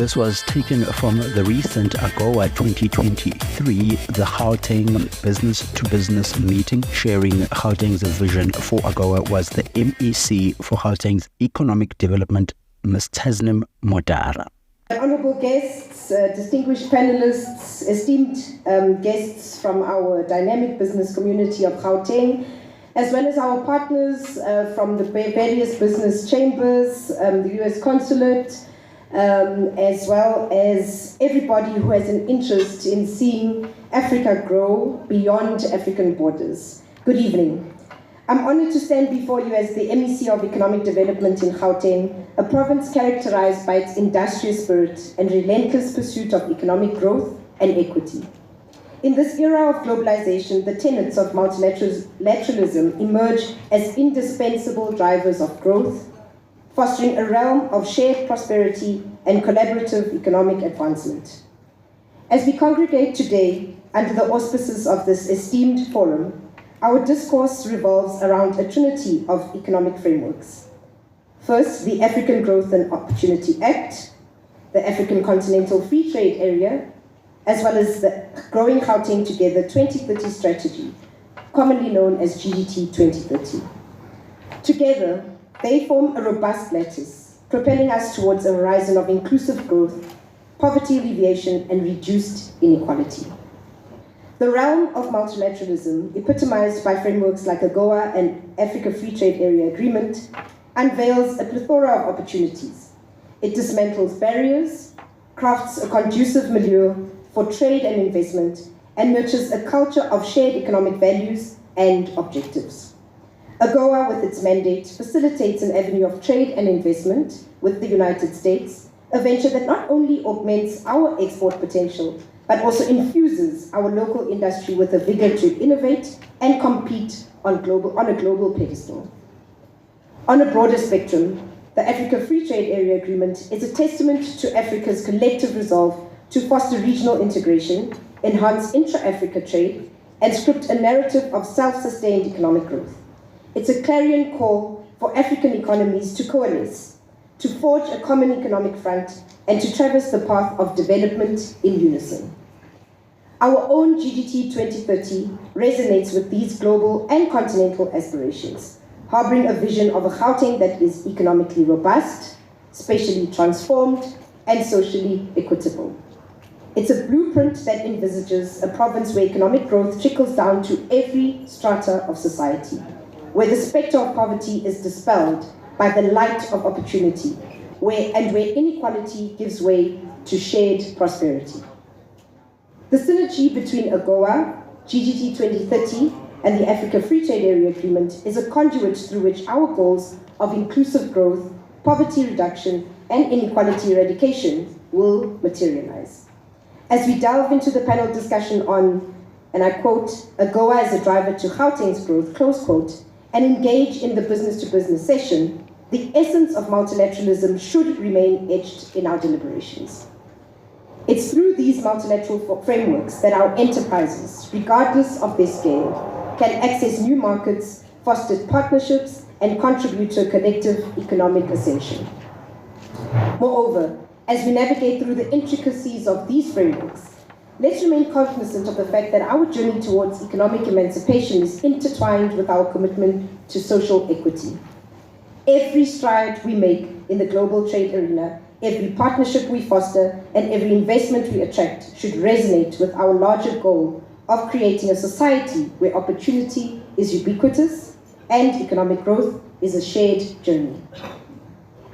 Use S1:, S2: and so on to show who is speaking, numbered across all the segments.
S1: This was taken from the recent AGOA 2023, the Gauteng business-to-business meeting. Sharing Gauteng's vision for AGOA was the MEC for Gauteng's economic development, Ms. Tasneem Motara.
S2: Honourable guests, distinguished panelists, esteemed guests from our dynamic business community of Gauteng, as well as our partners from the various business chambers, the US Consulate, as well as everybody who has an interest in seeing Africa grow beyond African borders. Good evening. I'm honoured to stand before you as the MEC of Economic Development in Gauteng, a province characterised by its industrious spirit and relentless pursuit of economic growth and equity. In this era of globalization, the tenets of multilateralism emerge as indispensable drivers of growth, fostering a realm of shared prosperity and collaborative economic advancement. As we congregate today under the auspices of this esteemed forum, our discourse revolves around a trinity of economic frameworks. First, the African Growth and Opportunity Act, the African Continental Free Trade Area, as well as the Growing Gauteng Together 2030 strategy, commonly known as GGT 2030. Together, they form a robust lattice, propelling us towards a horizon of inclusive growth, poverty alleviation, and reduced inequality. The realm of multilateralism, epitomized by frameworks like AGOA and Africa Free Trade Area Agreement, unveils a plethora of opportunities. It dismantles barriers, crafts a conducive milieu for trade and investment, and nurtures a culture of shared economic values and objectives. AGOA, with its mandate, facilitates an avenue of trade and investment with the United States, a venture that not only augments our export potential, but also infuses our local industry with a vigor to innovate and compete on a global pedestal. On a broader spectrum, the Africa Free Trade Area Agreement is a testament to Africa's collective resolve to foster regional integration, enhance intra-Africa trade, and script a narrative of self-sustained economic growth. It's a clarion call for African economies to coalesce, to forge a common economic front, and to traverse the path of development in unison. Our own GGT 2030 resonates with these global and continental aspirations, harboring a vision of a Gauteng that is economically robust, spatially transformed, and socially equitable. It's a blueprint that envisages a province where economic growth trickles down to every strata of society, where the spectre of poverty is dispelled by the light of opportunity, where inequality gives way to shared prosperity. The synergy between AGOA, GGT 2030, and the Africa Free Trade Area Agreement is a conduit through which our goals of inclusive growth, poverty reduction, and inequality eradication will materialize. As we delve into the panel discussion on, and I quote, AGOA as a driver to Gauteng's growth, close quote, and engage in the business-to-business session, the essence of multilateralism should remain etched in our deliberations. It's through these multilateral frameworks that our enterprises, regardless of their scale, can access new markets, foster partnerships, and contribute to a collective economic ascension. Moreover, as we navigate through the intricacies of these frameworks, let's remain cognizant of the fact that our journey towards economic emancipation is intertwined with our commitment to social equity. Every stride we make in the global trade arena, every partnership we foster, and every investment we attract should resonate with our larger goal of creating a society where opportunity is ubiquitous and economic growth is a shared journey.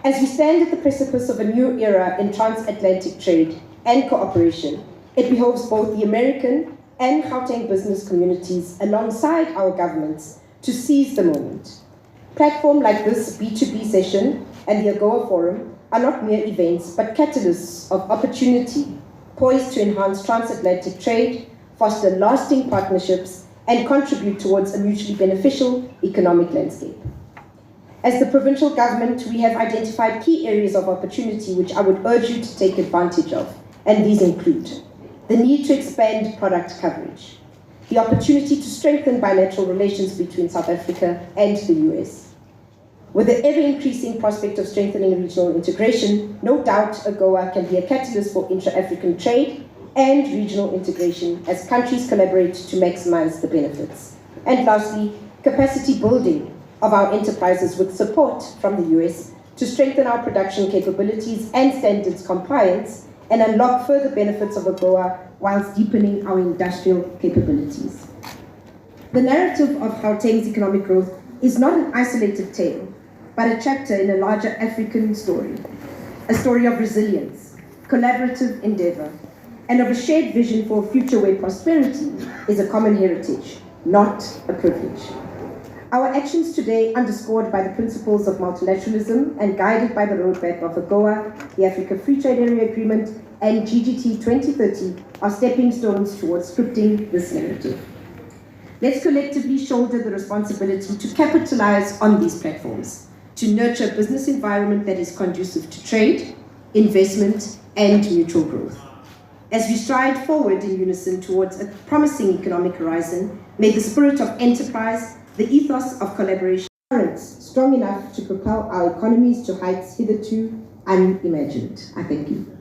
S2: As we stand at the precipice of a new era in transatlantic trade and cooperation, it behoves both the American and Gauteng business communities alongside our governments to seize the moment. Platforms like this B2B session and the AGOA Forum are not mere events, but catalysts of opportunity poised to enhance transatlantic trade, foster lasting partnerships, and contribute towards a mutually beneficial economic landscape. As the provincial government, we have identified key areas of opportunity which I would urge you to take advantage of, and these include the need to expand product coverage, the opportunity to strengthen bilateral relations between South Africa and the US. With the ever-increasing prospect of strengthening regional integration, no doubt AGOA can be a catalyst for intra-African trade and regional integration as countries collaborate to maximize the benefits. And lastly, capacity building of our enterprises with support from the US to strengthen our production capabilities and standards compliance and unlock further benefits of AGOA whilst deepening our industrial capabilities. The narrative of Gauteng's economic growth is not an isolated tale, but a chapter in a larger African story, a story of resilience, collaborative endeavor, and of a shared vision for a future where prosperity is a common heritage, not a privilege. Our actions today, underscored by the principles of multilateralism and guided by the roadmap of AGOA, the Africa Free Trade Area Agreement, and GGT 2030, are stepping stones towards scripting this narrative. Let's collectively shoulder the responsibility to capitalize on these platforms, to nurture a business environment that is conducive to trade, investment, and mutual growth. As we stride forward in unison towards a promising economic horizon, may the spirit of enterprise, the ethos of collaboration, strong enough to propel our economies to heights hitherto unimagined. I thank you.